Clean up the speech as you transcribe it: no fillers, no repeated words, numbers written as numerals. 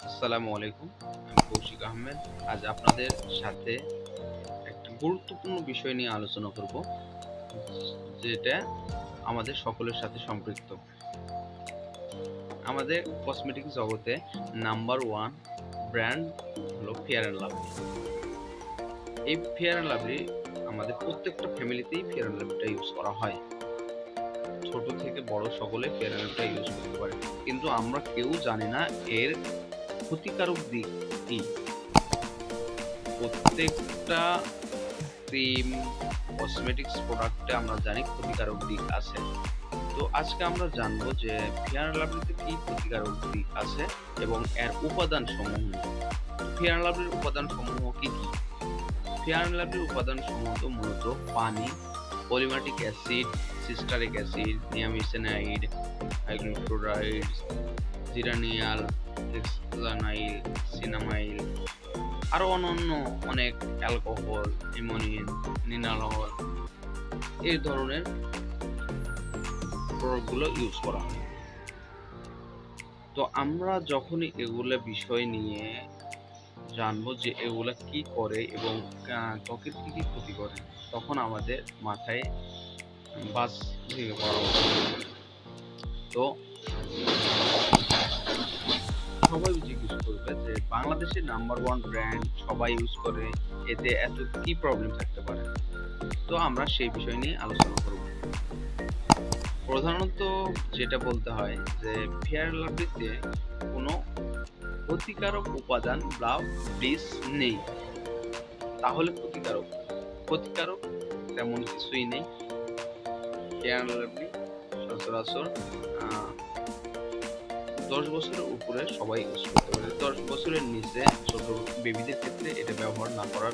আসসালামু আলাইকুম। আমি কৌশিক আহমেদ। আজ আপনাদের সাথে একটা গুরুত্বপূর্ণ বিষয় নিয়ে আলোচনা করব, যেটা আমাদের সকলের সাথে সম্পৃক্ত। আমাদের কসমেটিক জগতে নাম্বার 1 ব্র্যান্ড হলো ফেয়ার অ্যান্ড লাভলি। এই ফেয়ার অ্যান্ড লাভলি আমাদের প্রত্যেকটা ফ্যামিলিতেই ফেয়ার অ্যান্ড লাভলিটা ইউজ করা হয়। ছোট থেকে বড় সকলে ফেয়ার অ্যান্ড লাভলিটা ইউজ করতে পারে। কিন্তু আমরা কেউ জানি না এর ক্ষতিকারক দিক কি। প্রত্যেকটা ক্রিম, কসমেটিক্স প্রোডাক্টে আমরা জানি ক্ষতিকারক দিক আছে। তো আজকে আমরা জানবো যে ফেয়ার অ্যান্ড লাভলিতে কি ক্ষতিকারক দিক আছে এবং এর উপাদান সমূহ। ফেয়ার অ্যান্ড লাভলির উপাদান সমূহ কি কি? ফেয়ার অ্যান্ড লাভলির উপাদান সমূহ মূলত পানি, পলিমাটিক অ্যাসিড, সিস্টারিক অ্যাসিড, নিয়ামিসেনাইড, হাইড্রোক্লোরাইড, জিরানিয়াল, হেক্সানাইল, সিনামাইল, আরো অন্যান্য অনেক অ্যালকোহল, অ্যামোনিয়াম, নিনালহল এই ধরনের প্রোডাক্টগুলো ইউজ করা হয়। তো আমরা যখনই এগুলা বিষয় নিয়ে জানবো যে এগুলা কি করে এবং ত্বকের কি কি ক্ষতি করে, তখন আমাদের মাথায় বাজ ভেঙে পড়া উচিত। তো সবাই জিজ্ঞেস করবে যে বাংলাদেশের নাম্বার 1 ব্র্যান্ড সবাই ইউজ করে, এতে এত কি প্রবলেম থাকতে পারে? তো আমরা সেই বিষয় নিয়ে আলোচনা করব। প্রধানত যেটা বলতে হয় যে ফেয়ার অ্যান্ড লাভলিতে কোনো ক্ষতিকারক উপাদান বা ব্লিচ নেই। তাহলে ক্ষতিকারক তেমন কিছুই নেই। ফেয়ার অ্যান্ড লাভলি সচরাচর 10 বছরের উপরে সবাই ইউজ করতে পারে। 10 বছরের নিচে ছোট বেবিদের ক্ষেত্রে এটা ব্যবহার না করার